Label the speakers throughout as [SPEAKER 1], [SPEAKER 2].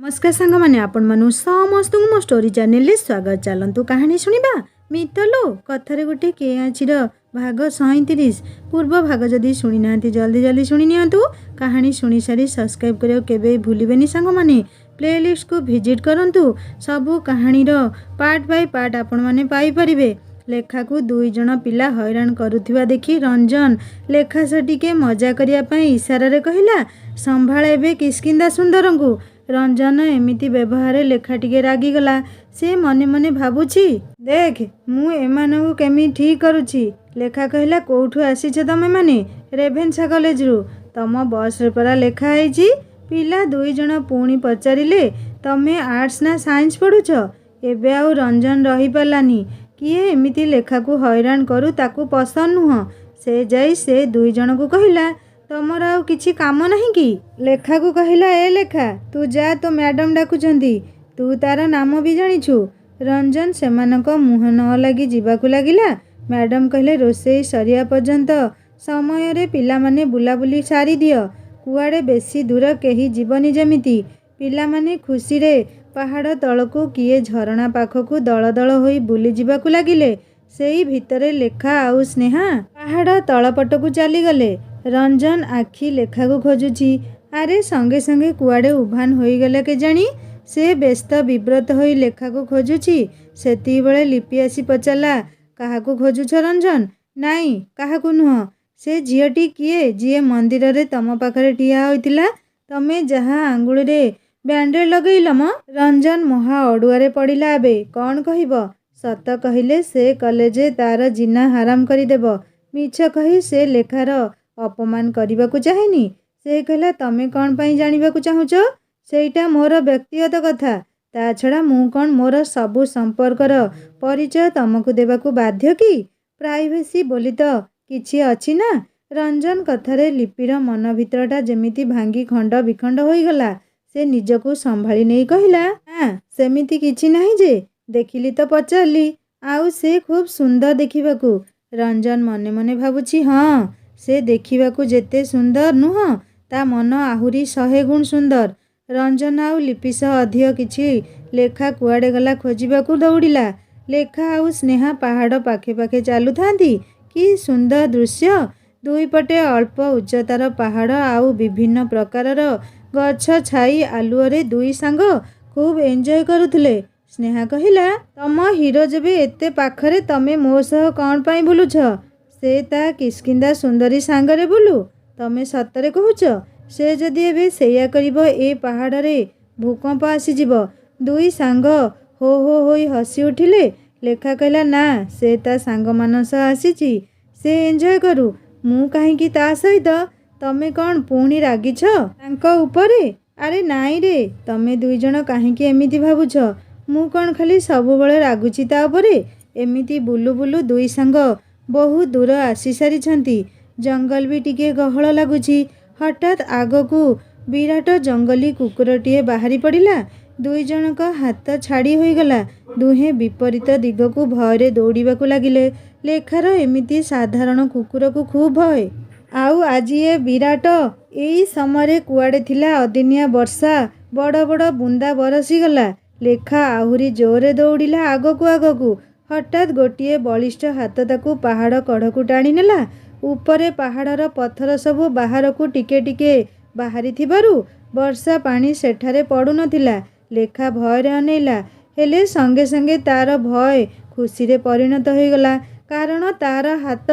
[SPEAKER 1] नमस्कार सांग मैंने आपण मानु समस्त मो स्टोरी चैनल ले स्वागत। चलतु कहानी शुणा मितलो कथार गोटे केआचीर भाग 37 पूर्व भाग जदि शुणी ना जल्दी जल्दी शुणी नियंतु। कहानी शुणी सारी सब्सक्राइब करियो केबे भूलिबेनी सांग माने। प्लेलिस्ट को विजिट करंतु सबु कहानी रो पार्ट बाय पार्ट आपण माने पाई परिबे। लेखा को दुई जन पिला हैरान करुथिबा देखि रंजन लेखा सटिके मजा करिया पई इशारा रे कहिला संभाळेबे किस्किंदा सुंदरंगु। रंजन एमिति व्यवहार लेखा टिके रागिगला। से मने मने भाबुछि देख मु एमानकु केमि ठीक करुछि। लेखा कहिला कोठु आसीछ तमे माने? रेभेन्सा कॉलेज रु। तम बस रे परा लेखा आइछि। पिला दुई जन पुणी पचारिले तमे आर्ट्स ना साइंस पढुछ? एबे आउ रंजन रही पालानी। किए एमिति लेखा को हैरान करू ताकू पसंद नुह। से जाई से दुई जन को कहिला तमर आउ किछि काम नहीं कि? लेखा को कहिला ए लेखा तू जा तो मैडम डाकुचंती तू तार नाम भी जानिछु। रंजन सेमानक मुह न लगी जीवाकू लागिला। मैडम कहले रोसई सरिया पर्यंत समय रे पिला माने बुलाबुली सारी दियो। कुआडे बेसी दूर केही जीवनी जेमिति। पिला माने खुशी रे पहाड़ तलकू किए झरणा पाखकू दल दल होई बुली जीवाकू लागिले। सेई भितरे लेखा आउ स्नेहा पहाड़ तलपटकू चली गले। रंजन आखि लेखा को खोजुची। अरे संगे संगे कुआडे उभान होई गले के जानी। से व्यस्त विव्रत होई लेखा को खोजुची। सेती बेले लिपि आसी पचाला काहाकू खोजुछ रंजन? नाई काहाकू नुह। से झियटी किए जिए मंदिर रे तम पाखरे ठिया होइतिला तमे जहा आंगुली रे बैंडेड लगैल म? रंजन महा अडुआरे पड़िला। आबे कौन कहिब? सत कहिले से कॉलेज तार जिना हाराम करिदेब। मिछ कही से लेखार अपमान करने चाहेनी। से कहला तमे कौन पाई जानिबाकू चाहुच? सेटा मोर व्यक्तिगत कथा। ता छड़ा मु कौन मोर सबु संपर्कर परिचय तमको देबाकू बाध्य कि? प्राइवेसी बोली तो किछि अछि ना। रंजन कथारे लिपिर मन भितरटा जेमिति भांगी खंड विखंड होई गला। से निजको संभाली नहीं कहिला हाँ सेमिति किछि नहीं जे देखिली तो पचारली आउ से खूब सुंदर देखिबाकू। रंजन मने मने भाबुछि हाँ से देखिबाकू जेते सुंदर नुह ता मन आहुरी 100 गुण सुंदर। रंजन आउ लिपिस अधिक किछि लेखा कुआडे गला खोजिबाकू दौड़िला। लेखा आउ स्नेहा पहाड़ पाखे पाखे चालू थांती। कि सुंदर दृश्य। दुई पटे अल्प उच्चतार पहाड़ आउ विभिन्न प्रकारर गछ छाई आलुअरे दुई सांग खूब एंजॉय करुथिले। स्नेहा कहिला तम हीरो जेबे एते पाखरे तमे मो सह कौन पाई बुलुछ? से ता किस्किंदा सुंदरी सांगरे बुलु। तमे सतरे कहूच? से जदि एबे सेया करिबो ए पहाड़ रे भूकंप आसी जिवो। दुई सांग हो होई हसी उठिले। लेखा कहला ना से ता सांग मान सह आसीची से एंजॉय करू मु काहेकि ता सहित? तमे कौन पुणी रागिछ तांको उपरे? अरे नाई रे तमे दुई जन काहेकि एमिति भाबुछ? मु कौन खाली सबु बेले रागुची ता उपरे? एमिति बुलु बुलु दुई सांग बहुत दूर आसी सारिछंती। जंगल भी टिके गहळ लागुची। हठात आगकू विराट जंगली कुकुरटीए बाहरी पड़िला। दुई जनक हाथ छाड़ी होई गला। दुहे विपरीत दिगकू भयरे दौड़िबाकू लागिले। लेखार एमिति साधारण कुकुर को खूब भय। आउ आज ए विराट एई समय कुआडे थिला अदिनिया वर्षा बड़ बड़ बुंदा बरसी गला। लेखा आहुरी जोरे दौड़िला आगकू आगकू। हठात गोटिए बलिष्ठ हाथ ताकू पहाड़ कढ़कू टाणी नेला। उपरे पहाड़र पत्थर सबू बाहरकू टिके टिके बाहरी थिबारु वर्षा पानी सेठारे पड़ू नथिला। लेखा भयरे अनेला हेले संगे संगे तार भय खुशी रे परिणत होई गला। कारण तार हाथ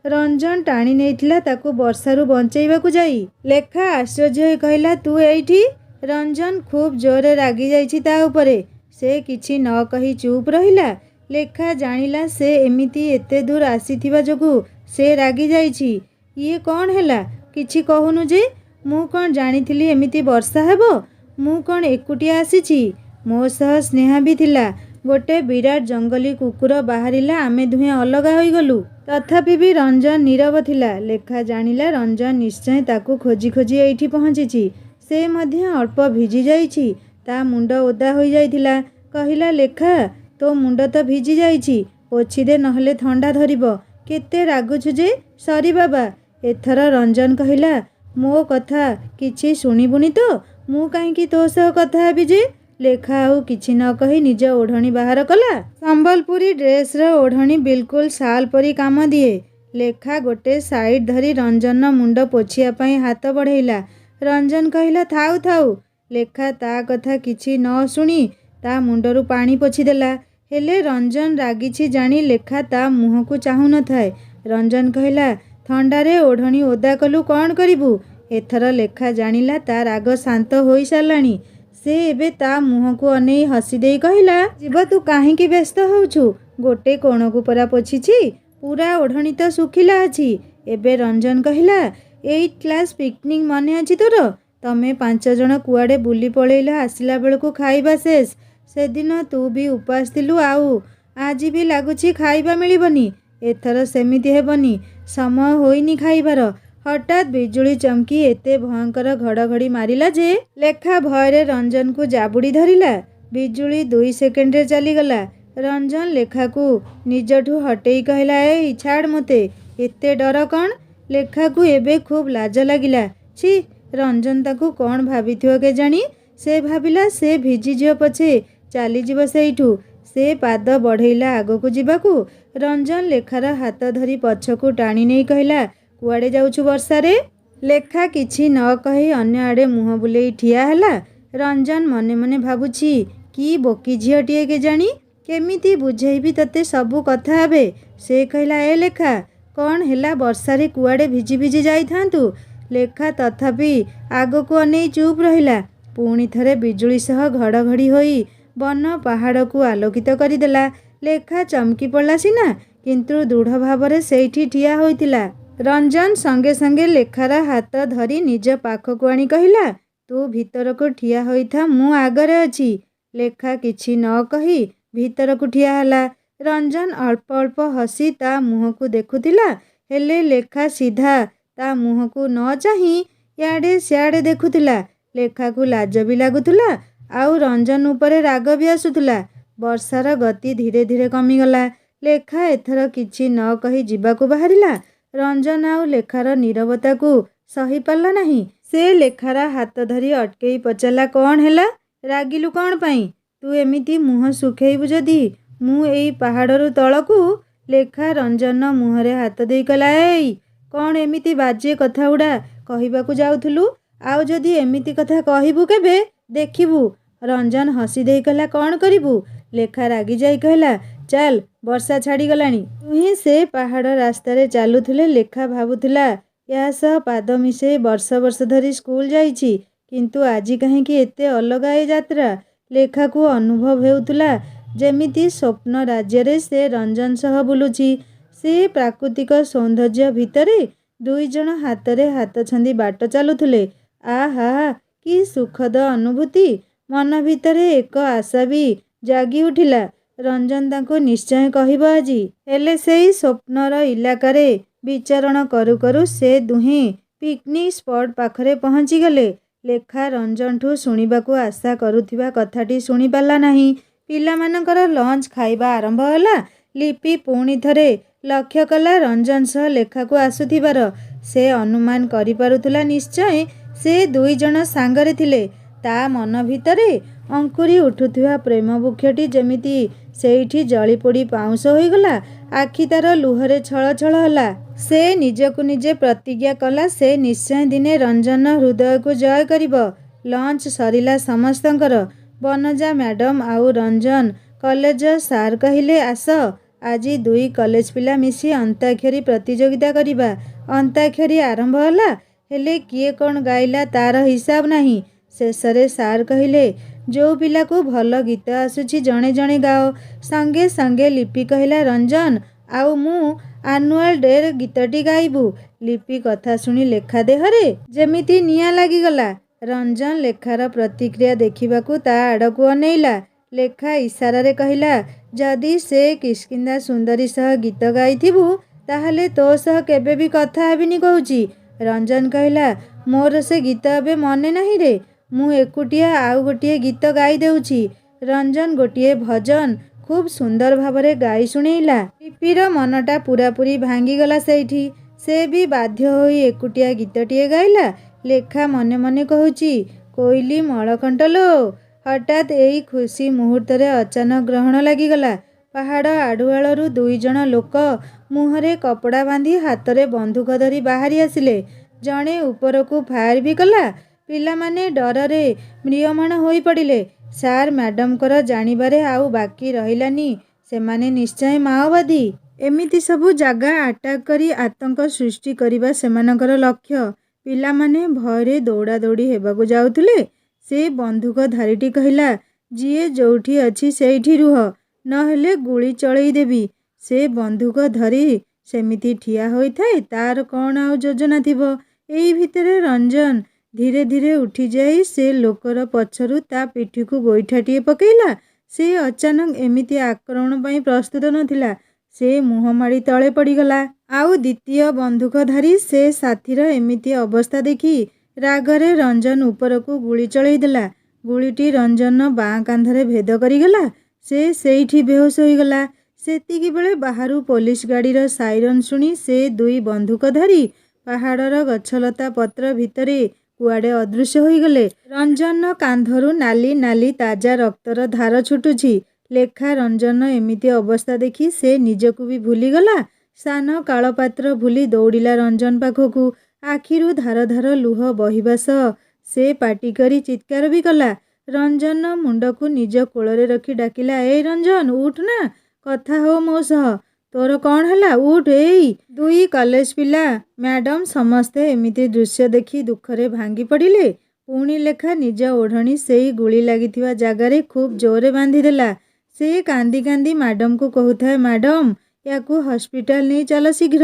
[SPEAKER 1] रंजन टाणी नेइथिला ताकू वर्षारू बंचेइबाकू जाई। लेखा आश्चर्य होई कहिला तू एइठी? रंजन खूब जोरे रागी जाइछि ता उपरे। से किछि न कही चुप रहिला। लेखा जानिला से एमिति एते दूर आसीथिबा जोगु से रागी जाइछि। ये कौन हैला किछि कहूनु जे? मु कौन जानिथिली एमिति वर्षा हेबो? मु कौन एकुटिया आसीछि? मो सह स्नेहा भी थिला। गोटे विराट जंगली कुकुर बाहरिला आमे दुहे अलगा होई गलु। तथापि भी रंजन नीरव थिला। लेखा जानिला रंजन निश्चय ताकू खोजी खोजी एइठी पहुंचिछि। से मध्य अल्प भिजी जाइछि। ता मुंड ओदा होई जाइथिला। कहिला लेखा तो मुंड तो भिजी जाइछि पोछि दे नहले ठंडा धरिबो। केते रागुछु जे? सॉरी बाबा। एथर रंजन कहिला मो कथा किछि शुणिबुनी तो? ମୁଁ କାହିଁକି ତୋ ସହ କଥା ହେବି ଯେ? ଲେଖା ଆଉ କିଛି ନ କହି ନିଜ ଓଢ଼ଣୀ ବାହାର କଲା। ସମ୍ବଲପୁରୀ ଡ୍ରେସ୍ର ଓଢ଼ଣୀ ବିଲକୁଲ ଶାଲ୍ ପରି କାମ ଦିଏ। ଲେଖା ଗୋଟେ ସାଇଡ୍ ଧରି ରଞ୍ଜନର ମୁଣ୍ଡ ପୋଛିବା ପାଇଁ ହାତ ବଢ଼େଇଲା। ରଞ୍ଜନ କହିଲା ଥାଉ ଥାଉ। ଲେଖା ତା କଥା କିଛି ନ ଶୁଣି ତା ମୁଣ୍ଡରୁ ପାଣି ପୋଛିଦେଲା। ହେଲେ ରଞ୍ଜନ ରାଗିଛି ଜାଣି ଲେଖା ତା ମୁହଁକୁ ଚାହୁଁ ନଥାଏ। ରଞ୍ଜନ କହିଲା ଥଣ୍ଡାରେ ଓଢ଼ଣୀ ଓଦା କଲୁ କ'ଣ କରିବୁ? ଏଥର ଲେଖା ଜାଣିଲା ତା ରାଗ ଶାନ୍ତ ହୋଇସାରିଲାଣି। ସେ ଏବେ ତା ମୁହଁକୁ ଅନେଇ ହସି ଦେଇ କହିଲା ଯିବ ତୁ କାହିଁକି ବ୍ୟସ୍ତ ହେଉଛୁ? ଗୋଟେ କୋଣକୁ ପରା ପୋଛିଛି, ପୁରା ଓଢ଼ଣୀ ତ ଶୁଖିଲା ଅଛି। ଏବେ ରଞ୍ଜନ କହିଲା 8th କ୍ଲାସ୍ ପିକନିକ୍ ମନେ ଅଛି ତୋର? ତମେ 5 ଜଣ କୁଆଡ଼େ ବୁଲି ପଳେଇଲ, ଆସିଲା ବେଳକୁ ଖାଇବା ଶେଷ। ସେଦିନ ତୁ ବି ଉପାସ ଥିଲୁ, ଆଉ ଆଜି ବି ଲାଗୁଛି ଖାଇବା ମିଳିବନି। ଏଥର ସେମିତି ହେବନି, ସମୟ ହୋଇନି ଖାଇବାର। ହଠାତ୍ ବିଜୁଳି ଚମକି ଏତେ ଭୟଙ୍କର ଘଡ଼ଘଡ଼ି ମାରିଲା ଯେ ଲେଖା ଭୟରେ ରଞ୍ଜନକୁ ଜାବୁଡ଼ି ଧରିଲା। ବିଜୁଳି 2 ସେକେଣ୍ଡରେ ଚାଲିଗଲା। ରଞ୍ଜନ ଲେଖାକୁ ନିଜଠୁ ହଟେଇ କହିଲା ଏଇ ଛାଡ଼ ମୋତେ, ଏତେ ଡର କ'ଣ? ଲେଖାକୁ ଏବେ ଖୁବ୍ ଲାଜ ଲାଗିଲା। ଛି, ରଞ୍ଜନ ତାକୁ କ'ଣ ଭାବିଥିବ କେଜାଣି? ସେ ଭାବିଲା ସେ ଭିଜିଯିବ ପଛେ ଚାଲିଯିବ ସେଇଠୁ। ସେ ପାଦ ବଢ଼େଇଲା ଆଗକୁ ଯିବାକୁ। ରଞ୍ଜନ ଲେଖାର ହାତ ଧରି ପଛକୁ ଟାଣି ନେଇ କହିଲା କୁଆଡ଼େ ଯାଉଛୁ ବର୍ଷାରେ? ଲେଖା କିଛି ନ କହି ଅନ୍ୟ ଆଡ଼େ ମୁହଁ ବୁଲେଇ ଠିଆ ହେଲା। ରଞ୍ଜନ ମନେ ମନେ ଭାବୁଛି କି ବୋକି ଝିଅଟିଏ କେଜାଣି, କେମିତି ବୁଝେଇବି ତତେ ସବୁ କଥା ଏବେ। ସେ କହିଲା ଏ ଲେଖା, କ'ଣ ହେଲା ବର୍ଷାରେ କୁଆଡ଼େ ଭିଜି ଭିଜି ଯାଇଥାନ୍ତୁ? ଲେଖା ତଥାପି ଆଗକୁ ଅନେଇ ଚୁପ୍ ରହିଲା। ପୁଣି ଥରେ ବିଜୁଳି ସହ ଘଡ଼ଘଡ଼ି ହୋଇ ବନ ପାହାଡ଼କୁ ଆଲୋକିତ କରିଦେଲା। ଲେଖା ଚମକି ପଡ଼ିଲା ସିନା, କିନ୍ତୁ ଦୃଢ଼ ଭାବରେ ସେଇଠି ଠିଆ ହୋଇଥିଲା। ରଞ୍ଜନ ସଙ୍ଗେ ସଙ୍ଗେ ଲେଖାର ହାତ ଧରି ନିଜ ପାଖକୁ ଆଣି କହିଲା ତୁ ଭିତରକୁ ଠିଆ ହୋଇଥା, ମୁଁ ଆଗରେ ଅଛି। ଲେଖା କିଛି ନ କହି ଭିତରକୁ ଠିଆ ହେଲା। ରଞ୍ଜନ ଅଳ୍ପ ଅଳ୍ପ ହସି ତା ମୁହଁକୁ ଦେଖୁଥିଲା। ହେଲେ ଲେଖା ସିଧା ତା ମୁହଁକୁ ନ ଚାହିଁ ଇଆଡ଼େ ସିଆଡ଼େ ଦେଖୁଥିଲା। ଲେଖାକୁ ଲାଜ ବି ଲାଗୁଥିଲା, ଆଉ ରଞ୍ଜନ ଉପରେ ରାଗ ବି ଆସୁଥିଲା। ବର୍ଷାର ଗତି ଧୀରେ ଧୀରେ କମିଗଲା। ଲେଖା ଏଥର କିଛି ନ କହି ଯିବାକୁ ବାହାରିଲା। ରଞ୍ଜନ ଆଉ ଲେଖାର ନୀରବତାକୁ ସହିପାରିଲା ନାହିଁ। ସେ ଲେଖାର ହାତ ଧରି ଅଟକେଇ ପଚାରିଲା କ'ଣ ହେଲା? ରାଗିଲୁ କ'ଣ ପାଇଁ? ତୁ ଏମିତି ମୁହଁ ଶୁଖେଇବୁ ଯଦି ମୁଁ ଏଇ ପାହାଡ଼ରୁ ତଳକୁ। ଲେଖା ରଞ୍ଜନର ମୁହଁରେ ହାତ ଦେଇ କହିଲା ଏଇ କ'ଣ ଏମିତି ବାଜେ କଥାଗୁଡ଼ା କହିବାକୁ ଯାଉଥିଲୁ? ଆଉ ଯଦି ଏମିତି କଥା କହିବୁ କେବେ ଦେଖିବୁ। ରଞ୍ଜନ ହସି ଦେଇ କହିଲା କ'ଣ କରିବୁ? ଲେଖା ରାଗିଯାଇ କହିଲା ଚାଲ, ବର୍ଷା ଛାଡ଼ିଗଲାଣି। ଦୁହେଁ ସେ ପାହାଡ଼ ରାସ୍ତାରେ ଚାଲୁଥିଲେ। ଲେଖା ଭାବୁଥିଲା ଏହା ସହ ପାଦ ମିଶେଇ ବର୍ଷ ବର୍ଷ ଧରି ସ୍କୁଲ ଯାଇଛି, କିନ୍ତୁ ଆଜି କାହିଁକି ଏତେ ଅଲଗା ଏ ଯାତ୍ରା? ଲେଖାକୁ ଅନୁଭବ ହେଉଥିଲା ଯେମିତି ସ୍ୱପ୍ନ ରାଜ୍ୟରେ ସେ ରଞ୍ଜନ ସହ ବୁଲୁଛି। ସେ ପ୍ରାକୃତିକ ସୌନ୍ଦର୍ଯ୍ୟ ଭିତରେ 2 ଜଣ ହାତରେ ହାତ ଛନ୍ଦି ବାଟ ଚାଲୁଥିଲେ। ଆହା, କି ସୁଖଦ ଅନୁଭୂତି! ମନ ଭିତରେ ଏକ ଆଶା ବି ଜାଗି ଉଠିଲା, ରଞ୍ଜନ ତାଙ୍କୁ ନିଶ୍ଚୟ କହିବ ଆଜି। ହେଲେ ସେଇ ସ୍ୱପ୍ନର ଇଲାକାରେ ବିଚରଣ କରୁ କରୁ ସେ ଦୁହେଁ ପିକନିକ୍ ସ୍ପଟ୍ ପାଖରେ ପହଞ୍ଚିଗଲେ। ଲେଖା ରଞ୍ଜନଠୁ ଶୁଣିବାକୁ ଆଶା କରୁଥିବା କଥାଟି ଶୁଣିପାରିଲା ନାହିଁ। ପିଲାମାନଙ୍କର ଲଞ୍ଚ ଖାଇବା ଆରମ୍ଭ ହେଲା। ଲିପି ପୁଣି ଥରେ ଲକ୍ଷ୍ୟ କଲା ରଞ୍ଜନ ସହ ଲେଖାକୁ ଆସୁଥିବାର। ସେ ଅନୁମାନ କରିପାରୁଥିଲା ନିଶ୍ଚୟ ସେ 2 ଜଣ ସାଙ୍ଗରେ ଥିଲେ। ତା ମନ ଭିତରେ ଅଙ୍କୁରି ଉଠୁଥିବା ପ୍ରେମ ବୃକ୍ଷଟି ଯେମିତି ସେଇଠି ଜଳି ପୋଡ଼ି ପାଉଁଶ ହୋଇଗଲା। ଆଖି ତାର ଲୁହରେ ଛଳ ଛଳ ହେଲା। ସେ ନିଜକୁ ନିଜେ ପ୍ରତିଜ୍ଞା କଲା ସେ ନିଶ୍ଚୟ ଦିନେ ରଞ୍ଜନର ହୃଦୟକୁ ଜୟ କରିବ। ଲଞ୍ଚ ସରିଲା ସମସ୍ତଙ୍କର। ବନଜା ମ୍ୟାଡ଼ାମ ଆଉ ରଞ୍ଜନ କଲେଜର ସାର୍ କହିଲେ ଆସ, ଆଜି 2 କଲେଜ ପିଲା ମିଶି ଅନ୍ତାକ୍ଷରୀ ପ୍ରତିଯୋଗିତା କରିବା। ଅନ୍ତାକ୍ଷରୀ ଆରମ୍ଭ ହେଲା। ହେଲେ କିଏ କ'ଣ ଗାଇଲା ତାର ହିସାବ ନାହିଁ। ଶେଷରେ ସାର୍ କହିଲେ ଯୋଉ ପିଲାକୁ ଭଲ ଗୀତ ଆସୁଛି ଜଣେ ଜଣେ ଗାଅ। ସଙ୍ଗେ ସଙ୍ଗେ ଲିପି କହିଲା ରଞ୍ଜନ ଆଉ ମୁଁ ଆନୁଆଲ ଡେର ଗୀତଟି ଗାଇବୁ। ଲିପି କଥା ଶୁଣି ଲେଖା ଦେହରେ ଯେମିତି ନିଆଁ ଲାଗିଗଲା। ରଞ୍ଜନ ଲେଖାର ପ୍ରତିକ୍ରିୟା ଦେଖିବାକୁ ତା ଆଡ଼କୁ ଅନେଇଲା। ଲେଖା ଇସାରାରେ କହିଲା ଯଦି ସେ କିଷ୍କିନ୍ଧା ସୁନ୍ଦରୀ ସହ ଗୀତ ଗାଇଥିବୁ ତାହେଲେ ତୋ ସହ କେବେ ବି କଥା ହେବିନି କହୁଛି। ରଞ୍ଜନ କହିଲା ମୋର ସେ ଗୀତ ଏବେ ମନେ ନାହିଁ ରେ, ମୁଁ ଏକୁଟିଆ ଆଉ ଗୋଟିଏ ଗୀତ ଗାଇ ଦେଉଛି। ରଞ୍ଜନ ଗୋଟିଏ ଭଜନ ଖୁବ୍ ସୁନ୍ଦର ଭାବରେ ଗାଇ ଶୁଣେଇଲା। ଲିପିର ମନଟା ପୂରାପୂରି ଭାଙ୍ଗିଗଲା ସେଇଠି। ସେ ବି ବାଧ୍ୟ ହୋଇ ଏକୁଟିଆ ଗୀତଟିଏ ଗାଇଲା। ଲେଖା ମନେ ମନେ କହୁଛି କୋଇଲି ମଳକଣ୍ଟଲୋ। ହଠାତ୍ ଏଇ ଖୁସି ମୁହୂର୍ତ୍ତରେ ଅଚାନକ ଗ୍ରହଣ ଲାଗିଗଲା। ପାହାଡ଼ ଆଢ଼ୁଆଳରୁ 2 ଜଣ ଲୋକ ମୁହଁରେ କପଡ଼ା ବାନ୍ଧି ହାତରେ ବନ୍ଧୁକ ଧରି ବାହାରି ଆସିଲେ। ଜଣେ ଉପରକୁ ଫାୟାର ବି କଲା। ପିଲାମାନେ ଡରରେ ମ୍ରିୟମାଣ ହୋଇପଡ଼ିଲେ। ସାର୍ ମ୍ୟାଡ଼ାମଙ୍କର ଜାଣିବାରେ ଆଉ ବାକି ରହିଲାନି ସେମାନେ ନିଶ୍ଚୟ ମାଓବାଦୀ। ଏମିତି ସବୁ ଜାଗା ଆଟାକ୍ କରି ଆତଙ୍କ ସୃଷ୍ଟି କରିବା ସେମାନଙ୍କର ଲକ୍ଷ୍ୟ। ପିଲାମାନେ ଭୟରେ ଦୌଡ଼ାଦୌଡ଼ି ହେବାକୁ ଯାଉଥିଲେ। ସେ ବନ୍ଧୁକଧାରୀଟି କହିଲା, ଯିଏ ଯୋଉଠି ଅଛି ସେଇଠି ରୁହ, ନହେଲେ ଗୁଳି ଚଳେଇ ଦେବି। ସେ ବନ୍ଧୁକ ଧରି ସେମିତି ଠିଆ ହୋଇଥାଏ, ତାର କ'ଣ ଆଉ ଯୋଜନା ଥିବ। ଏଇ ଭିତରେ ରଞ୍ଜନ ଧୀରେ ଧୀରେ ଉଠିଯାଇ ସେ ଲୋକର ପଛରୁ ତା ପିଠିକୁ ଗୋଇଠାଟିଏ ପକେଇଲା। ସେ ଅଚାନକ ଏମିତି ଆକ୍ରମଣ ପାଇଁ ପ୍ରସ୍ତୁତ ନଥିଲା। ସେ ମୁହଁମାଡ଼ି ତଳେ ପଡ଼ିଗଲା। ଆଉ ଦ୍ୱିତୀୟ ବନ୍ଧୁକଧାରୀ ସେ ସାଥୀର ଏମିତି ଅବସ୍ଥା ଦେଖି ରାଗରେ ରଞ୍ଜନ ଉପରକୁ ଗୁଳି ଚଳେଇ ଦେଲା। ଗୁଳିଟି ରଞ୍ଜନର ବାଁ କାନ୍ଧରେ ଭେଦ କରିଗଲା। ସେ ସେଇଠି ବେହୋସ ହୋଇଗଲା। ସେତିକିବେଳେ ବାହାରୁ ପୋଲିସ ଗାଡ଼ିର ସାଇରନ୍ ଶୁଣି ସେ 2 ବନ୍ଧୁକଧାରୀ ପାହାଡ଼ର ଗଛଲତା ପତ୍ର ଭିତରେ କୁଆଡ଼େ ଅଦୃଶ୍ୟ ହୋଇଗଲେ। ରଞ୍ଜନର କାନ୍ଧରୁ ନାଲି ନାଲି ତାଜା ରକ୍ତର ଧାର ଛୁଟୁଛି। ଲେଖା ରଞ୍ଜନର ଏମିତି ଅବସ୍ଥା ଦେଖି ସେ ନିଜକୁ ବି ଭୁଲିଗଲା। ସ୍ଥାନ କାଳପାତ୍ର ଭୁଲି ଦୌଡ଼ିଲା ରଞ୍ଜନ ପାଖକୁ। ଆଖିରୁ ଧାର ଧାର ଲୁହ ବହିବା ସହ ସେ ପାଟି କରି ଚିତ୍କାର ବି କଲା। ରଞ୍ଜନର ମୁଣ୍ଡକୁ ନିଜ କୋଳରେ ରଖି ଡାକିଲା, ଏଇ ରଞ୍ଜନ, ଉଠ ନା, କଥା ହୋ ମୋ ସହ। ତୋର କ'ଣ ହେଲା? ଉଠ। ଏଇ 2 କଲେଜ ପିଲା, ମ୍ୟାଡ଼ାମ ସମସ୍ତେ ଏମିତି ଦୃଶ୍ୟ ଦେଖି ଦୁଃଖରେ ଭାଙ୍ଗି ପଡ଼ିଲେ। ପୁଣି ଲେଖା ନିଜ ଓଢ଼ଣୀ ସେଇ ଗୁଳି ଲାଗିଥିବା ଜାଗାରେ ଖୁବ୍ ଜୋରରେ ବାନ୍ଧିଦେଲା। ସେ କାନ୍ଦି କାନ୍ଦି ମ୍ୟାଡ଼ାମକୁ କହୁଥାଏ, ମ୍ୟାଡ଼ାମ, ୟାକୁ ହସ୍ପିଟାଲ ନେଇ ଚାଲ ଶୀଘ୍ର।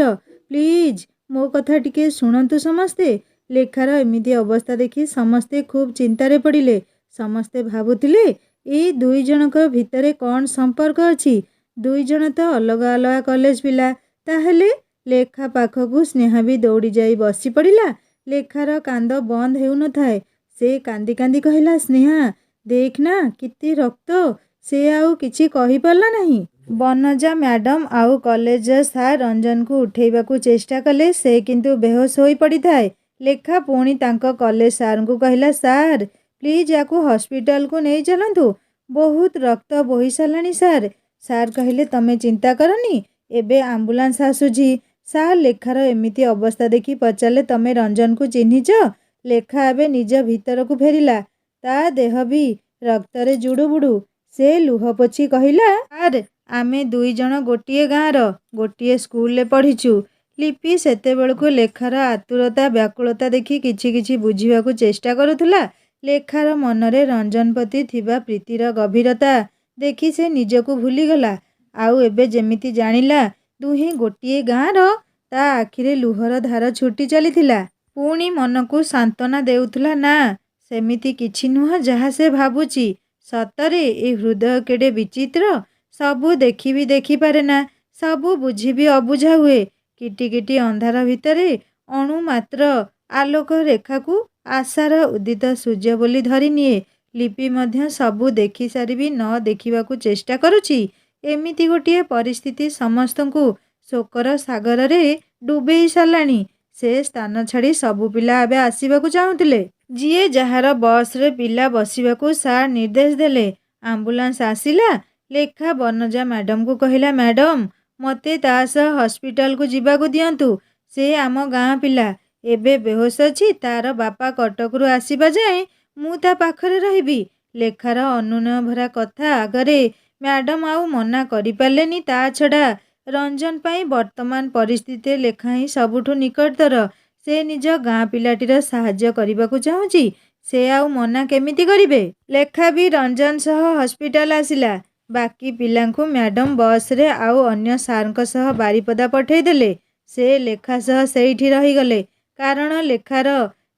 [SPEAKER 1] ପ୍ଲିଜ୍, ମୋ କଥା ଟିକେ ଶୁଣନ୍ତୁ ସମସ୍ତେ। ଲେଖାର ଏମିତି ଅବସ୍ଥା ଦେଖି ସମସ୍ତେ ଖୁବ୍ ଚିନ୍ତାରେ ପଡ଼ିଲେ। ସମସ୍ତେ ଭାବୁଥିଲେ ଏଇ 2 ଜଣଙ୍କ ଭିତରେ କ'ଣ ସମ୍ପର୍କ ଅଛି। 2 ଜଣ ତ ଅଲଗା ଅଲଗା କଲେଜ ପିଲା। ତାହେଲେ ଲେଖା ପାଖକୁ ସ୍ନେହା ବି ଦୌଡ଼ି ଯାଇ ବସି ପଡ଼ିଲା। ଲେଖାର କାନ୍ଦ ବନ୍ଦ ହେଉନଥାଏ। ସେ କାନ୍ଦି କାନ୍ଦି କହିଲା, ସ୍ନେହା, ଦେଖ ନା କେତେ ରକ୍ତ। ସେ ଆଉ କିଛି କହିପାରିଲା ନାହିଁ। ବନଜା ମ୍ୟାଡ଼ାମ ଆଉ କଲେଜର ସାର୍ ରଞ୍ଜନକୁ ଉଠେଇବାକୁ ଚେଷ୍ଟା କଲେ। ସେ କିନ୍ତୁ ବେହୋସ ହୋଇ ପଡ଼ିଥାଏ। ଲେଖା ପୁଣି ତାଙ୍କ କଲେଜ ସାର୍ଙ୍କୁ କହିଲା, ସାର୍, ପ୍ଲିଜ୍ ୟାକୁ ହସ୍ପିଟାଲକୁ ନେଇ ଚାଲନ୍ତୁ। ବହୁତ ରକ୍ତ ବୋହି ସାରିଲାଣି ସାର୍। ସାର୍ କହିଲେ, ତମେ ଚିନ୍ତା କରନି, ଏବେ ଆମ୍ବୁଲାନ୍ସ ଆସୁଛି। ସାର୍ ଲେଖାର ଏମିତି ଅବସ୍ଥା ଦେଖି ପଚାରିଲେ, ତମେ ରଞ୍ଜନକୁ ଚିହ୍ନିଛ? ଲେଖା ଏବେ ନିଜ ଭିତରକୁ ଫେରିଲା। ତା ଦେହ ବି ରକ୍ତରେ ଜୁଡ଼ୁବୁଡ଼ୁ। ସେ ଲୁହ ପୋଛି କହିଲା, ସାର୍, ଆମେ 2 ଜଣ ଗୋଟିଏ ଗାଁର, ଗୋଟିଏ ସ୍କୁଲରେ ପଢ଼ିଛୁ। ଲିପି ସେତେବେଳକୁ ଲେଖାର ଆତୁରତା ବ୍ୟାକୁଳତା ଦେଖି କିଛି କିଛି ବୁଝିବାକୁ ଚେଷ୍ଟା କରୁଥିଲା। ଲେଖାର ମନରେ ରଞ୍ଜନ ପ୍ରତି ଥିବା ପ୍ରୀତିର ଗଭୀରତା ଦେଖି ସେ ନିଜକୁ ଭୁଲିଗଲା। ଆଉ ଏବେ ଯେମିତି ଜାଣିଲା ଦୁହେଁ ଗୋଟିଏ ଗାଁର, ତା ଆଖିରେ ଲୁହର ଧାର ଛୁଟି ଚାଲିଥିଲା। ପୁଣି ମନକୁ ସାନ୍ତ୍ୱନା ଦେଉଥିଲା, ନା, ସେମିତି କିଛି ନୁହଁ ଯାହା ସେ ଭାବୁଛି। ସତରେ ଏ ହୃଦୟ କେଡ଼େ ବିଚିତ୍ର। ସବୁ ଦେଖି ବି ଦେଖିପାରେ ନା, ସବୁ ବୁଝି ବି ଅବୁଝା ହୁଏ। କିଟି କିଟି ଅନ୍ଧାର ଭିତରେ ଅଣୁ ମାତ୍ର ଆଲୋକ ରେଖାକୁ ଆଶାର ଉଦିତ ସୂର୍ଯ୍ୟ ବୋଲି ଧରିନିଏ। ଲିପି ମଧ୍ୟ ସବୁ ଦେଖିସାରି ବି ନ ଦେଖିବାକୁ ଚେଷ୍ଟା କରୁଛି। ଏମିତି ଗୋଟିଏ ପରିସ୍ଥିତି ସମସ୍ତଙ୍କୁ ଶୋକର ସାଗରରେ ଡୁବେଇ ସାରିଲାଣି। ସେ ସ୍ଥାନ ଛାଡ଼ି ସବୁ ପିଲା ଏବେ ଆସିବାକୁ ଚାହୁଁଥିଲେ। ଯିଏ ଯାହାର ବସରେ ପିଲା ବସିବାକୁ ସାର୍ ନିର୍ଦ୍ଦେଶ ଦେଲେ। ଆମ୍ବୁଲାନ୍ସ ଆସିଲା। ଲେଖା ବନଜା ମ୍ୟାଡ଼ାମକୁ କହିଲା, ମ୍ୟାଡ଼ାମ, ମୋତେ ତା ସହ ହସ୍ପିଟାଲକୁ ଯିବାକୁ ଦିଅନ୍ତୁ। ସେ ଆମ ଗାଁ ପିଲା। ଏବେ ବେହୋସ ଅଛି। ତାର ବାପା କଟକରୁ ଆସିବା ଯାଏଁ ମୁଁ ତା ପାଖରେ ରହିବି। ଲେଖାର ଅନୁନୟ ଭରା କଥା ଆଗରେ ମ୍ୟାଡ଼ାମ ଆଉ ମନା କରିପାରିଲେନି। ତା ଛଡ଼ା ରଞ୍ଜନ ପାଇଁ ବର୍ତ୍ତମାନ ପରିସ୍ଥିତିରେ ଲେଖା ହିଁ ସବୁଠୁ ନିକଟତର। ସେ ନିଜ ଗାଁ ପିଲାଟିର ସାହାଯ୍ୟ କରିବାକୁ ଚାହୁଁଛି। ସେ ଆଉ ମନା କେମିତି କରିବେ? ଲେଖା ବି ରଞ୍ଜନ ସହ ହସ୍ପିଟାଲ ଆସିଲା। ବାକି ପିଲାଙ୍କୁ ମ୍ୟାଡ଼ାମ ବସରେ ଆଉ ଅନ୍ୟ ସାର୍ଙ୍କ ସହ ବାରିପଦା ପଠେଇଦେଲେ। ସେ ଲେଖା ସହ ସେଇଠି ରହିଗଲେ। କାରଣ ଲେଖାର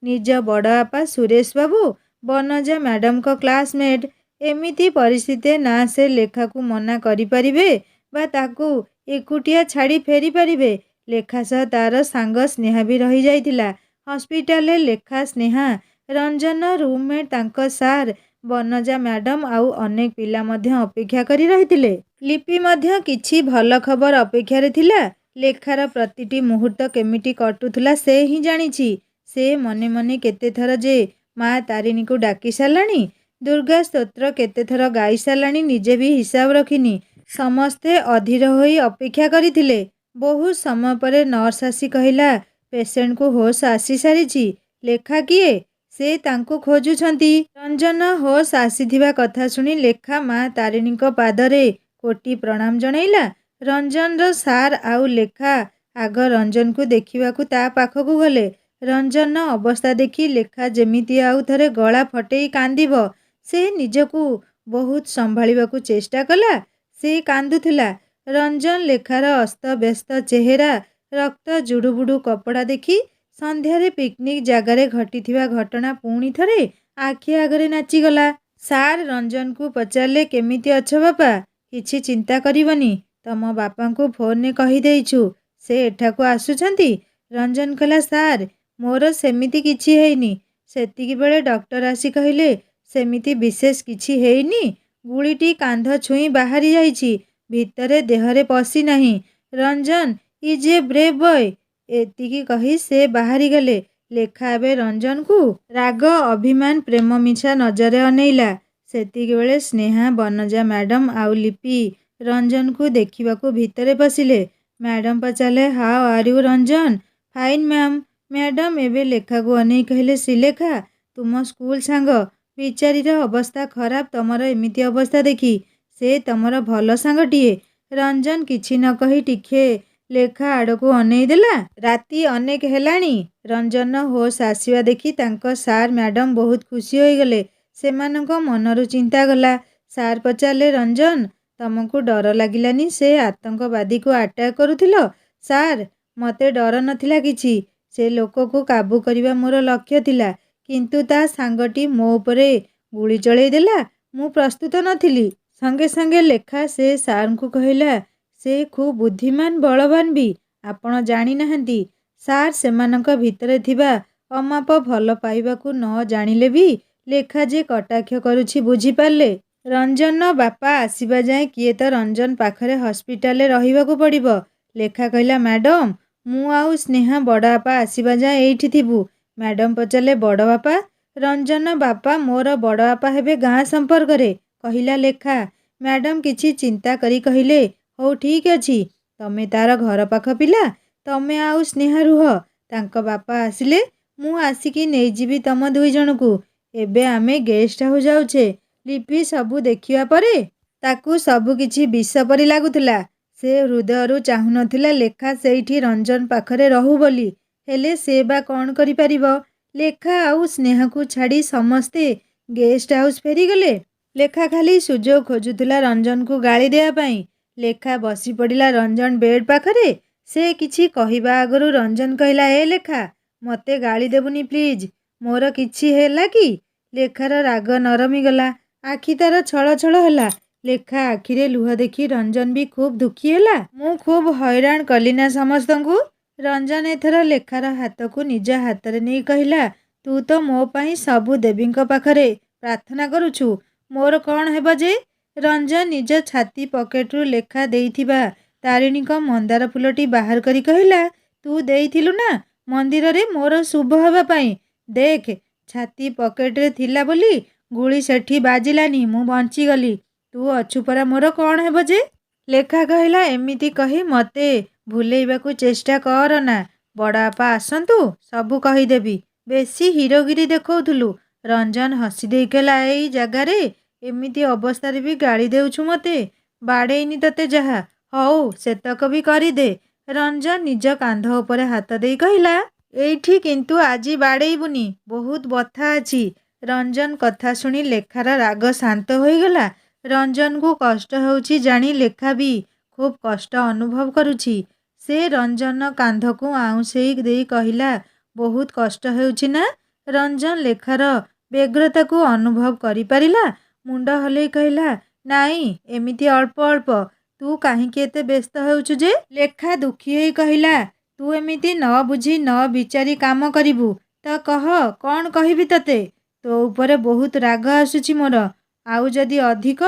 [SPEAKER 1] ନିଜ ବଡ଼ବାପା ସୁରେଶ ବାବୁ ବନଜା ମ୍ୟାଡ଼ାମଙ୍କ କ୍ଲାସମେଟ୍। ଏମିତି ପରିସ୍ଥିତିରେ ନା ସେ ଲେଖାକୁ ମନା କରିପାରିବେ ବା ତାକୁ ଏକୁଟିଆ ଛାଡ଼ି ଫେରିପାରିବେ। ଲେଖା ସହ ତାର ସାଙ୍ଗ ସ୍ନେହା ବି ରହିଯାଇଥିଲା ହସ୍ପିଟାଲରେ। ଲେଖା, ସ୍ନେହା, ରଞ୍ଜନର ରୁମ୍ମେଟ୍, ତାଙ୍କ ସାର୍, ବନଜା ମ୍ୟାଡ଼ାମ ଆଉ ଅନେକ ପିଲା ମଧ୍ୟ ଅପେକ୍ଷା କରି ରହିଥିଲେ। ଲିପି ମଧ୍ୟ କିଛି ଭଲ ଖବର ଅପେକ୍ଷାରେ ଥିଲା। ଲେଖାର ପ୍ରତିଟି ମୁହୂର୍ତ୍ତ କେମିତି କଟୁଥିଲା ସେ ହିଁ ଜାଣିଛି। ସେ ମନେ ମନେ କେତେଥର ଯେ ମା ତାରିଣୀକୁ ଡାକି ସାରିଲାଣି। ଦୁର୍ଗା ସ୍ତୋତ୍ର କେତେଥର ଗାଇ ସାରିଲାଣି, ନିଜେ ବି ହିସାବ ରଖିନି। ସମସ୍ତେ ଅଧୀର ହୋଇ ଅପେକ୍ଷା କରିଥିଲେ। ବହୁ ସମୟ ପରେ ନର୍ସ ଆସି କହିଲା, ପେସେଣ୍ଟକୁ ହୋସ୍ ଆସିସାରିଛି। ଲେଖା କିଏ? ସେ ତାଙ୍କୁ ଖୋଜୁଛନ୍ତି। ରଞ୍ଜନ ହୋସ୍ ଆସିଥିବା କଥା ଶୁଣି ଲେଖା ମା ତାରିଣୀଙ୍କ ପାଦରେ କୋଟି ପ୍ରଣାମ ଜଣାଇଲା। ରଞ୍ଜନର ସାର୍ ଆଉ ଲେଖା ଆଗ ରଞ୍ଜନକୁ ଦେଖିବାକୁ ତା ପାଖକୁ ଗଲେ। ରଞ୍ଜନର ଅବସ୍ଥା ଦେଖି ଲେଖା ଯେମିତି ଆଉ ଥରେ ଗଳା ଫଟେଇ କାନ୍ଦିବ। ସେ ନିଜକୁ ବହୁତ ସମ୍ଭାଳିବାକୁ ଚେଷ୍ଟା କଲା। ସେ କାନ୍ଦୁଥିଲା। ରଞ୍ଜନ ଲେଖାର ଅସ୍ତବ୍ୟସ୍ତ ଚେହେରା, ରକ୍ତ ଜୁଡୁବୁଡୁ କପଡ଼ା ଦେଖି ସନ୍ଧ୍ୟାରେ ପିକନିକ୍ ଜାଗାରେ ଘଟିଥିବା ଘଟଣା ପୁଣି ଥରେ ଆଖି ଆଗରେ ନାଚିଗଲା। ସାର୍ ରଞ୍ଜନକୁ ପଚାରିଲେ, କେମିତି ଅଛ ବାପା? କିଛି ଚିନ୍ତା କରିବନି, ତମ ବାପାଙ୍କୁ ଫୋନରେ କହିଦେଇଛୁ, ସେ ଏଠାକୁ ଆସୁଛନ୍ତି। ରଞ୍ଜନ କହିଲା, ସାର୍ ମୋର ସେମିତି କିଛି ହେଇନି। ସେତିକିବେଳେ ଡକ୍ଟର ଆସି କହିଲେ, ସେମିତି ବିଶେଷ କିଛି ହେଇନି, ଗୁଳିଟି କାନ୍ଧ ଛୁଇଁ ବାହାରି ଯାଇଛି, ଭିତରେ ଦେହରେ ପଶିନାହିଁ। Ranjan is a brave boy. ଏତିକି କହି ସେ ବାହାରିଗଲେ। ଲେଖା ଏବେ ରଞ୍ଜନକୁ ରାଗ, ଅଭିମାନ, ପ୍ରେମ ମିଶା ନଜରରେ ଅନେଇଲା। ସେତିକିବେଳେ ସ୍ନେହା, ବନଜା ମ୍ୟାଡମ ଆଉ ଲିପି ରଞ୍ଜନକୁ ଦେଖିବାକୁ ଭିତରେ ପଶିଲେ। ମ୍ୟାଡମ ପଚାରିଲେ, how are you Ranjan? Fine ma'am. Madam ଏବେ ଲେଖାକୁ ଅନେଇ କହିଲେ, ଶ୍ରୀଲେଖା ତୁମ ସ୍କୁଲ ସାଙ୍ଗ, ବିଚାରୀର ଅବସ୍ଥା ଖରାପ ତମର ଏମିତି ଅବସ୍ଥା ଦେଖି। ସେ ତମର ଭଲ ସାଙ୍ଗଟିଏ। ରଞ୍ଜନ କିଛି ନ କହି ଟିକିଏ ଲେଖା ଆଡ଼କୁ ଅନେଇ ଦେଲା। ରାତି ଅନେକ ହେଲାଣି। ରଞ୍ଜନର ହୋସ୍ ଆସିବା ଦେଖି ତାଙ୍କ ସାର୍ ମ୍ୟାଡମ ବହୁତ ଖୁସି ହୋଇଗଲେ। ସେମାନଙ୍କ ମନରୁ ଚିନ୍ତା ଗଲା। ସାର୍ ପଚାରିଲେ, ରଞ୍ଜନ ତମକୁ ଡର ଲାଗିଲାନି ସେ ଆତଙ୍କବାଦୀକୁ ଆଟାକ୍ କରୁଥିଲ? ସାର୍ ମତେ ଡର ନଥିଲା କିଛି। ସେ ଲୋକକୁ କାବୁ କରିବା ମୋର ଲକ୍ଷ୍ୟ ଥିଲା, କିନ୍ତୁ ତା ସାଙ୍ଗଟି ମୋ ଉପରେ ଗୁଳି ଚଳେଇ ଦେଲା। ମୁଁ ପ୍ରସ୍ତୁତ ନଥିଲି। ସଙ୍ଗେ ସଙ୍ଗେ ଲେଖା ସେ ସାର୍ଙ୍କୁ କହିଲା, ସେ ଖୁବ୍ ବୁଦ୍ଧିମାନ, ବଳବାନ ବି। ଆପଣ ଜାଣିନାହାନ୍ତି ସାର୍, ସେମାନଙ୍କ ଭିତରେ ଥିବା ଅମାପ ଭଲ ପାଇବାକୁ ନ ଜାଣିଲେ ବି ଲେଖା ଯେ କଟାକ୍ଷ କରୁଛି ବୁଝିପାରିଲେ? ରଞ୍ଜନର ବାପା ଆସିବା ଯାଏଁ କିଏ ତ ରଞ୍ଜନ ପାଖରେ ହସ୍ପିଟାଲରେ ରହିବାକୁ ପଡ଼ିବ। ଲେଖା କହିଲା, ମ୍ୟାଡମ ମୁଁ ଆଉ ସ୍ନେହା ବଡ଼ବାପା ଆସିବା ଯାଏଁ ଏଇଠି ଥିବୁ। ମ୍ୟାଡମ ପଚାରିଲେ, ବଡ଼ବାପା? ରଞ୍ଜନର ବାପା ମୋର ବଡ଼ବାପା ହେବେ ଗାଁ ସମ୍ପର୍କରେ, କହିଲା ଲେଖା। ମ୍ୟାଡମ କିଛି ଚିନ୍ତା କରି କହିଲେ, ହଉ ଠିକ୍ ଅଛି, ତମେ ତାର ଘର ପାଖ ପିଲା, ତମେ ଆଉ ସ୍ନେହା ରୁହ। ତାଙ୍କ ବାପା ଆସିଲେ ମୁଁ ଆସିକି ନେଇଯିବି ତମ ଦୁଇଜଣଙ୍କୁ। ଏବେ ଆମେ ଗେଷ୍ଟ ହାଉସ୍ ଯାଉଛେ। ଲିପି ସବୁ ଦେଖିବା ପରେ ତାକୁ ସବୁ କିଛି ବିଷ ପରି ଲାଗୁଥିଲା। ସେ ହୃଦୟରୁ ଚାହୁଁନଥିଲା ଲେଖା ସେଇଠି ରଞ୍ଜନ ପାଖରେ ରହୁ ବୋଲି। ହେଲେ ସେ ବା କ'ଣ କରିପାରିବ? ଲେଖା ଆଉ ସ୍ନେହାକୁ ଛାଡ଼ି ସମସ୍ତେ ଗେଷ୍ଟ ହାଉସ୍ ଫେରିଗଲେ। ଲେଖା ଖାଲି ସୁଯୋଗ ଖୋଜୁଥିଲା ରଞ୍ଜନକୁ ଗାଳି ଦେବା ପାଇଁ। ଲେଖା ବସି ପଡ଼ିଲା ରଞ୍ଜନ ବେଡ୍ ପାଖରେ। ସେ କିଛି କହିବା ଆଗରୁ ରଞ୍ଜନ କହିଲା, ଏ ଲେଖା ମତେ ଗାଳି ଦେବୁନି ପ୍ଲିଜ୍। ମୋର କିଛି ହେଲା କି? ଲେଖାର ରାଗ ନରମିଗଲା। ଆଖି ତାର ଛଳ ଛଳ ହେଲା। ଲେଖା ଆଖିରେ ଲୁହ ଦେଖି ରଞ୍ଜନ ବି ଖୁବ୍ ଦୁଃଖୀ ହେଲା। ମୁଁ ଖୁବ୍ ହଇରାଣ କଲି ନା ସମସ୍ତଙ୍କୁ? ରଞ୍ଜନ ଏଥର ଲେଖାର ହାତକୁ ନିଜ ହାତରେ ନେଇ କହିଲା, ତୁ ତ ମୋ ପାଇଁ ସବୁ ଦେବୀଙ୍କ ପାଖରେ ପ୍ରାର୍ଥନା କରୁଛୁ, ମୋର କ'ଣ ହେବ ଯେ? ରଞ୍ଜନ ନିଜ ଛାତି ପକେଟରୁ ଲେଖା ଦେଇଥିବା ତାରିଣୀଙ୍କ ମନ୍ଦାର ଫୁଲଟି ବାହାର କରି କହିଲା, ତୁ ଦେଇଥିଲୁ ନା ମନ୍ଦିରରେ ମୋର ଶୁଭ ହେବା ପାଇଁ। ଦେଖ ଛାତି ପକେଟରେ ଥିଲା ବୋଲି ଗୁଳି ସେଠି ବାଜିଲାନି, ମୁଁ ବଞ୍ଚିଗଲି। ତୁ ଅଛୁ ପରା, ମୋର କ'ଣ ହେବ ଯେ? ଲେଖା କହିଲା, ଏମିତି କହି ମତେ ଭୁଲେଇବାକୁ ଚେଷ୍ଟା କରନା। ବଡ଼ବାପା ଆସନ୍ତୁ ସବୁ କହିଦେବି। ବେଶୀ ହିରୋଗିରି ଦେଖଉଥିଲୁ। ରଞ୍ଜନ ହସି ଦେଇ କହିଲା, ଏଇ ଜାଗାରେ ଏମିତି ଅବସ୍ଥାରେ ବି ଗାଳି ଦେଉଛୁ ମତେ? ବାଡ଼େଇନି ତତେ ଯାହା, ହଉ ସେତକ ବି କରିଦେ। ରଞ୍ଜନ ନିଜ କାନ୍ଧ ଉପରେ ହାତ ଦେଇ କହିଲା, ଏଇଠି କିନ୍ତୁ ଆଜି ବାଡ଼େଇବୁନି, ବହୁତ ବଥା ଅଛି। ରଞ୍ଜନ କଥା ଶୁଣି ଲେଖାର ରାଗ ଶାନ୍ତ ହୋଇଗଲା। ରଞ୍ଜନକୁ କଷ୍ଟ ହେଉଛି ଜାଣି ଲେଖା ବି ଖୁବ୍ କଷ୍ଟ ଅନୁଭବ କରୁଛି। ସେ ରଞ୍ଜନ କାନ୍ଧକୁ ଆଉଁସେଇ ଦେଇ କହିଲା, ବହୁତ କଷ୍ଟ ହେଉଛି ନା? ରଞ୍ଜନ ଲେଖାର ବ୍ୟଗ୍ରତାକୁ ଅନୁଭବ କରିପାରିଲା। ମୁଣ୍ଡ ହଲେଇ କହିଲା, ନାଇଁ ଏମିତି ଅଳ୍ପ ଅଳ୍ପ। ତୁ କାହିଁକି ଏତେ ବ୍ୟସ୍ତ ହେଉଛୁ ଯେ? ଲେଖା ଦୁଃଖୀ ହୋଇ କହିଲା, ତୁ ଏମିତି ନ ବୁଝି ନ ବିଚାରି କାମ କରିବୁ ତ କହ, କ'ଣ କହିବି ତତେ? ତୋ ଉପରେ ବହୁତ ରାଗ ଆସୁଛି ମୋର, ଆଉ ଯଦି ଅଧିକ।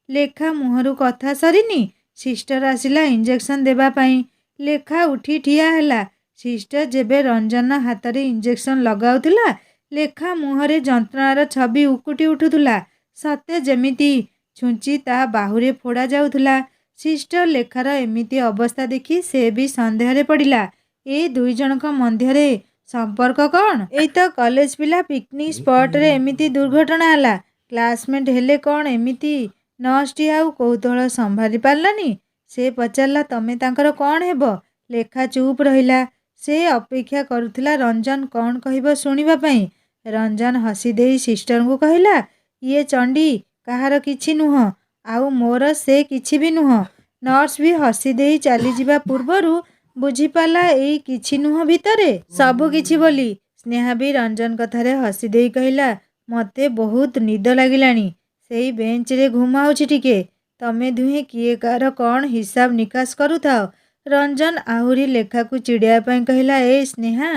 [SPEAKER 1] ଲେଖା ମୁହଁରୁ କଥା ସରିନି, ସିଷ୍ଟର ଆସିଲା ଇଞ୍ଜେକ୍ସନ ଦେବା ପାଇଁ। ଲେଖା ଉଠି ଠିଆ ହେଲା। ସିଷ୍ଟର ଯେବେ ରଞ୍ଜନ ହାତରେ ଇଞ୍ଜେକ୍ସନ ଲଗାଉଥିଲା, ଲେଖା ମୁହଁରେ ଯନ୍ତ୍ରଣାର ଛବି ଉକୁଟି ଉଠୁଥିଲା। ସତେ ଯେମିତି ଛୁଞ୍ଚି ତା ବାହୁରେ ଫୋଡ଼ା ଯାଉଥିଲା। ସିଷ୍ଟର ଲେଖାର ଏମିତି ଅବସ୍ଥା ଦେଖି ସେ ବି ସନ୍ଦେହରେ ପଡ଼ିଲା। ଏ ଦୁଇଜଣଙ୍କ ମଧ୍ୟରେ ସମ୍ପର୍କ କ'ଣ? ଏଇ ତ କଲେଜ ପିଲା, ପିକନିକ୍ ସ୍ପଟରେ ଏମିତି ଦୁର୍ଘଟଣା ହେଲା। କ୍ଲାସମେଟ୍ ହେଲେ କ'ଣ ଏମିତି? ନର୍ସଟି ଆଉ କୌତୂହଳ ସମ୍ଭାଳି ପାରିଲାନି। ସେ ପଚାରିଲା, ତମେ ତାଙ୍କର କ'ଣ ହେବ? ଲେଖା ଚୁପ୍ ରହିଲା। ସେ ଅପେକ୍ଷା କରୁଥିଲା ରଞ୍ଜନ କ'ଣ କହିବ ଶୁଣିବା ପାଇଁ। ରଞ୍ଜନ ହସି ଦେଇ ସିଷ୍ଟରଙ୍କୁ କହିଲା, ଇଏ ଚଣ୍ଡୀ କାହାର କିଛି ନୁହଁ, ଆଉ ମୋର ସେ କିଛି ବି ନୁହଁ। ନର୍ସ ବି ହସି ଦେଇ ଚାଲିଯିବା ପୂର୍ବରୁ ବୁଝିପାରିଲା ଏଇ କିଛି ନୁହଁ ଭିତରେ ସବୁ କିଛି ବୋଲି। ସ୍ନେହା ବି ରଞ୍ଜନ କଥାରେ ହସି ଦେଇ କହିଲା, ମୋତେ ବହୁତ ନିଦ ଲାଗିଲାଣି। ସେଇ ବେଞ୍ଚରେ ଘୁମାଉଛି ଟିକେ। ତମେ ଦୁହେଁ କିଏ କାହାର କ'ଣ ହିସାବ ନିକାଶ କରୁଥାଅ। ରଞ୍ଜନ ଆହୁରି ଲେଖାକୁ ଚିଡ଼ିବା ପାଇଁ କହିଲା, ଏ ସ୍ନେହା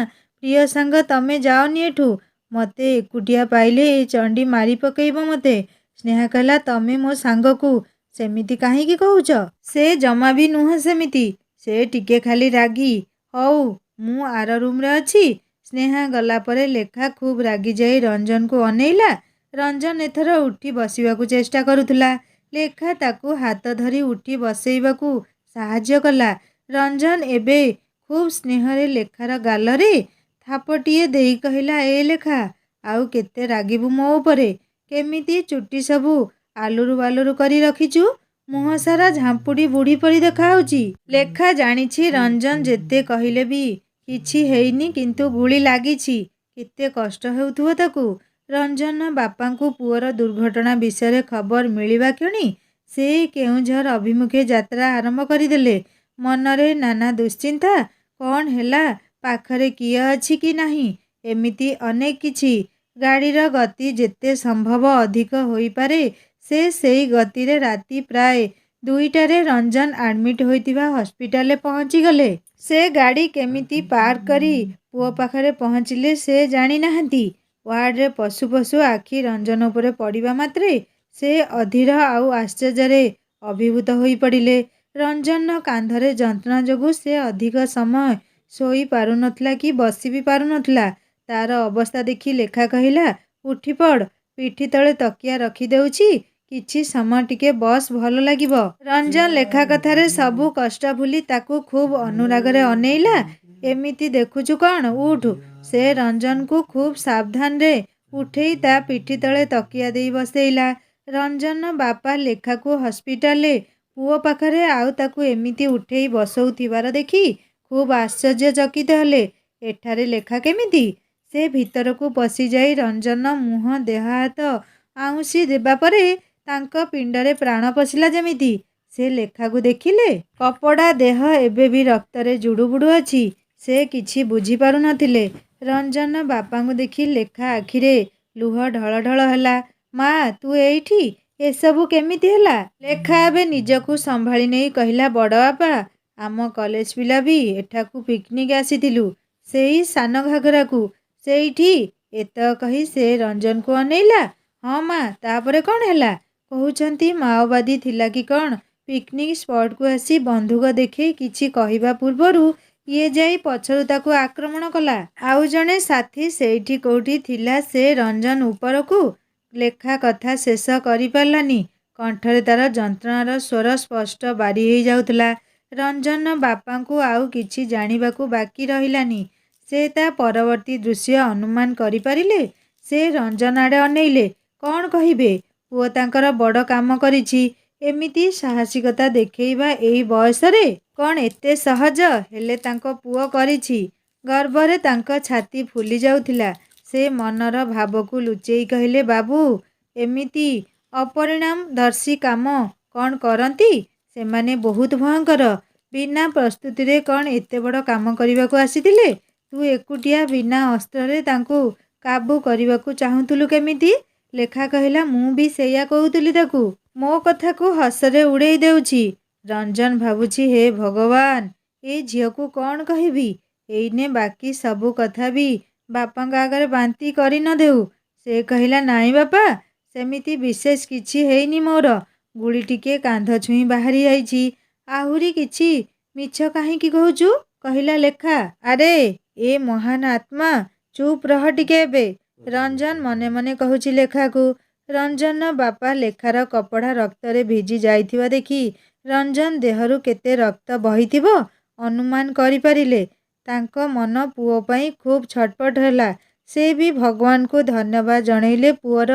[SPEAKER 1] ପ୍ରିୟ ସାଙ୍ଗ, ତମେ ଯାଅନି ଏଠୁ। ମୋତେ ଏକୁଟିଆ ପାଇଲେ ଏ ଚଣ୍ଡୀ ମାରି ପକେଇବ ମୋତେ। ସ୍ନେହା କହିଲା, ତମେ ମୋ ସାଙ୍ଗକୁ ସେମିତି କାହିଁକି କହୁଛ? ସେ ଜମା ବି ନୁହଁ ସେମିତି। ସେ ଟିକେ ଖାଲି ରାଗି। ହଉ, ମୁଁ ଆର ରୁମ୍ରେ ଅଛି। ସ୍ନେହା ଗଲା ପରେ ଲେଖା ଖୁବ୍ ରାଗିଯାଇ ରଞ୍ଜନକୁ ଅନେଇଲା। ରଞ୍ଜନ ଏଥର ଉଠି ବସିବାକୁ ଚେଷ୍ଟା କରୁଥିଲା। ଲେଖା ତାକୁ ହାତ ଧରି ଉଠି ବସେଇବାକୁ ସାହାଯ୍ୟ କଲା। ରଞ୍ଜନ ଏବେ ଖୁବ୍ ସ୍ନେହରେ ଲେଖାର ଗାଲରେ ଥାପଟିଏ ଦେଇ କହିଲା, ଏ ଲେଖା, ଆଉ କେତେ ରାଗିବୁ ମୋ ଉପରେ? କେମିତି ଚୁଟି ସବୁ ଆଲୁରୁ ବାଲୁରୁ କରି ରଖିଛୁ? ମୁହଁ ସାରା ଝାମ୍ପୁଡ଼ି ବୁଢ଼ୀ ପରି ଦେଖାଯାଉଛି। ଲେଖା ଜାଣିଛି ରଞ୍ଜନ ଯେତେ କହିଲେ ବି କିଛି ହେଇନି, କିନ୍ତୁ ଗୁଳି ଲାଗିଛି। କେତେ କଷ୍ଟ ହେଉଥିବ ତାକୁ। ରଞ୍ଜନ ବାପାଙ୍କୁ ପୁଅର ଦୁର୍ଘଟଣା ବିଷୟରେ ଖବର ମିଳିବା କ୍ଷଣି ସେ କେଉଁଝର ଅଭିମୁଖେ ଯାତ୍ରା ଆରମ୍ଭ କରିଦେଲେ। ମନରେ ନାନା ଦୁଶ୍ଚିନ୍ତା। କ'ଣ ହେଲା, ପାଖରେ କିଏ ଅଛି କି ନାହିଁ, ଏମିତି ଅନେକ କିଛି। ଗାଡ଼ିର ଗତି ଯେତେ ସମ୍ଭବ ଅଧିକ ହୋଇପାରେ ସେ ସେଇ ଗତିରେ ରାତି ପ୍ରାୟ 2ଟାରେ ରଞ୍ଜନ ଆଡମିଟ୍ ହୋଇଥିବା ହସ୍ପିଟାଲରେ ପହଞ୍ଚିଗଲେ। ସେ ଗାଡ଼ି କେମିତି ପାର୍କ କରି ପୁଅ ପାଖରେ ପହଞ୍ଚିଲେ ସେ ଜାଣିନାହାନ୍ତି। ୱାର୍ଡରେ ପଶୁ ପଶୁ ଆଖି ରଞ୍ଜନ ଉପରେ ପଡ଼ିବା ମାତ୍ରେ ସେ ଅଧୀର ଆଉ ଆଶ୍ଚର୍ଯ୍ୟରେ ଅଭିଭୂତ ହୋଇପଡ଼ିଲେ। ରଞ୍ଜନର କାନ୍ଧରେ ଯନ୍ତ୍ରଣା ଯୋଗୁଁ ସେ ଅଧିକ ସମୟ ଶୋଇ ପାରୁନଥିଲା କି ବସି ବି ପାରୁନଥିଲା। ତାର ଅବସ୍ଥା ଦେଖି ଲେଖା କହିଲା, ଉଠିପଡ଼, ପିଠି ତଳେ ତକିଆ ରଖିଦେଉଛି, କିଛି ସମୟ ଟିକେ ବସ୍, ଭଲ ଲାଗିବ। ରଞ୍ଜନ ଲେଖା କଥାରେ ସବୁ କଷ୍ଟ ଭୁଲି ତାକୁ ଖୁବ୍ ଅନୁରାଗରେ ଅନେଇଲା। ଏମିତି ଦେଖୁଛୁ କ'ଣ, ଉଠ। ସେ ରଞ୍ଜନକୁ ଖୁବ୍ ସାବଧାନରେ ଉଠେଇ ତା ପିଠି ତଳେ ତକିଆ ଦେଇ ବସେଇଲା। ରଞ୍ଜନ ବାପା ଲେଖାକୁ ହସ୍ପିଟାଲରେ ପୁଅ ପାଖରେ ଆଉ ତାକୁ ଏମିତି ଉଠେଇ ବସଉଥିବାର ଦେଖି ଖୁବ୍ ଆଶ୍ଚର୍ଯ୍ୟଚକିତ ହେଲେ। ଏଠାରେ ଲେଖା କେମିତି? ସେ ଭିତରକୁ ପଶିଯାଇ ରଞ୍ଜନ ମୁହଁ ଦେହ ହାତ ଆଉଁସି ଦେବା ପରେ ତାଙ୍କ ପିଣ୍ଡରେ ପ୍ରାଣ ପଶିଲା ଯେମିତି। ସେ ଲେଖାକୁ ଦେଖିଲେ। କପଡ଼ା ଦେହ ଏବେ ବି ରକ୍ତରେ ଜୁଡ଼ୁବୁଡ଼ୁ ଅଛି। ସେ କିଛି ବୁଝିପାରୁନଥିଲେ। ରଞ୍ଜନ ବାପାଙ୍କୁ ଦେଖି ଲେଖା ଆଖିରେ ଲୁହ ଢଳ ଢଳ ହେଲା। ମା, ତୁ ଏଇଠି? ଏସବୁ କେମିତି ହେଲା? ଲେଖା ଏବେ ନିଜକୁ ସମ୍ଭାଳି ନେଇ କହିଲା, ବଡ଼ ବାପା, ଆମ କଲେଜ ପିଲା ବି ଏଠାକୁ ପିକନିକ୍ ଆସିଥିଲୁ, ସେଇ ସାନ ଘାଗରାକୁ। ସେଇଠି। ଏତକ କହି ସେ ରଞ୍ଜନକୁ ଅନେଇଲା। ହଁ ମା, ତାପରେ କ'ଣ ହେଲା? କହୁଛନ୍ତି ମାଓବାଦୀ ଥିଲା କି କ'ଣ, ପିକନିକ୍ ସ୍ପଟକୁ ଆସି ବନ୍ଧୁକ ଦେଖେଇ କିଛି କହିବା ପୂର୍ବରୁ ଇଏ ଯାଇ ପଛରୁ ତାକୁ ଆକ୍ରମଣ କଲା। ଆଉ ଜଣେ ସାଥୀ ସେଇଠି କୋଉଠି ଥିଲା। ସେ ରଞ୍ଜନ ଉପରକୁ। ଲେଖା କଥା ଶେଷ କରିପାରିଲାନି। କଣ୍ଠରେ ତାର ଯନ୍ତ୍ରଣାର ସ୍ୱର ସ୍ପଷ୍ଟ ବାରି ହେଇଯାଉଥିଲା। ରଞ୍ଜନ ବାପାଙ୍କୁ ଆଉ କିଛି ଜାଣିବାକୁ ବାକି ରହିଲାନି। ସେ ତା ପରବର୍ତ୍ତୀ ଦୃଶ୍ୟ ଅନୁମାନ କରିପାରିଲେ। ସେ ରଞ୍ଜନ ଆଡ଼େ ଅନେଇଲେ। କ'ଣ କହିବେ? ପୁଅ ତାଙ୍କର ବଡ଼ କାମ କରିଛି। ଏମିତି ସାହସିକତା ଦେଖେଇବା ଏଇ ବୟସରେ କ'ଣ ଏତେ ସହଜ? ହେଲେ ତାଙ୍କ ପୁଅ କରିଛି। ଗର୍ବରେ ତାଙ୍କ ଛାତି ଫୁଲି ଯାଉଥିଲା। ସେ ମନର ଭାବକୁ ଲୁଚେଇ କହିଲେ, ବାବୁ, ଏମିତି ଅପରିଣାମଦର୍ଶୀ କାମ କ'ଣ କରନ୍ତି? ସେମାନେ ବହୁତ ଭୟଙ୍କର। ବିନା ପ୍ରସ୍ତୁତିରେ କ'ଣ ଏତେ ବଡ଼ କାମ କରିବାକୁ ଆସିଥିଲେ? ତୁ ଏକୁଟିଆ ବିନା ଅସ୍ତ୍ରରେ ତାଙ୍କୁ କାବୁ କରିବାକୁ ଚାହୁଁଥିଲୁ କେମିତି? ଲେଖା କହିଲା, ମୁଁ ବି ସେଇଆ କହୁଥିଲି ତାକୁ। ମୋ କଥାକୁ ହସରେ ଉଡ଼େଇ ଦେଉଛି। ରଞ୍ଜନ ଭାବୁଛି, ହେ ଭଗବାନ, ଏ ଝିଅକୁ କ'ଣ କହିବି? ଏଇନେ ବାକି ସବୁ କଥା ବି ବାପାଙ୍କ ଆଗରେ ବାନ୍ତି କରି ନ ଦେଉ। ସେ କହିଲା, ନାଇଁ ବାପା, ସେମିତି ବିଶେଷ କିଛି ହେଇନି ମୋର। ଗୁଳି ଟିକେ କାନ୍ଧ ଛୁଇଁ ବାହାରି ଯାଇଛି। ଆହୁରି କିଛି ମିଛ କାହିଁକି କହୁଛୁ? କହିଲା ଲେଖା। ଆରେ ଏ ମହାନ ଆତ୍ମା, ଚୁପ୍ ରହ ଟିକେ ଏବେ। रंजन मने मने कहूची लेखा को। रंजन बापा लेखार कपड़ा रक्तरे भिजी जाइथिबा देखि रंजन देहरु केते रक्त बहिथिबो अनुमान करि परिले। तांको मन पुओ पई खूब छटपट होला। से भी भगवान को धन्यवाद जणैले पुअर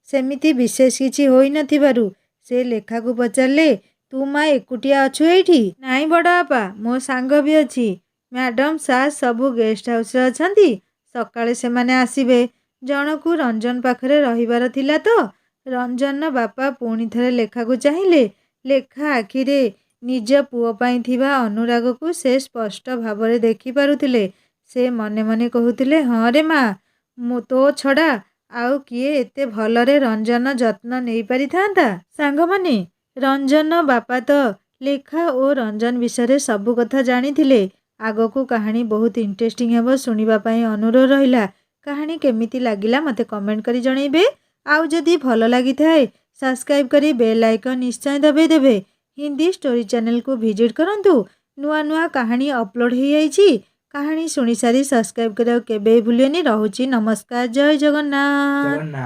[SPEAKER 1] सेमिति विशेष किछि होई नथिबारु। से लेखा को पचारले, तू माँ एकुटिया अछु एठी? नाई बड़ा आपा, मो सांग भी अछि। मैडम सास सबु गेस्ट हाउस रे अछंती, सकाळे सेमाने आसीबे। जनकु रंजन पाखरे रहिबार थिला तो। रंजन बापा पुणी थरे लेखा को चाहिए। लेखा आखिरे निज पुओ पई थिबा अनुराग को से स्पष्ट भावरे देखि पारुथिले। से मने मने कहूथिले, हाँ रे माँ, मु तो छड़ा आउ किए एते भलरे रंजन जत्न नेई पारि थांता। सांग माने रंजन बापा तो लेखा और रंजन विषय सबु कथा जानिथिले। आगकू कहानी बहुत इंटरेस्टिंग हेबो, सुनिबा पई अनुरोध रहिला। कहानी केमिति लागिला मते कमेंट करी जणैबे। आउ जदि भल लागि थाए सब्सक्राइब करी बेल आइकन निश्चय दबाई देबे। हिंदी स्टोरी चैनल को विजिट करंतु। नुआ नुआ कहानी अपलोड हो जाइछि। कहानी सुनी सारी सब्सक्राइब करिया केबे भूलियनी। रहुछि नमस्कार, जय जगन्नाथ।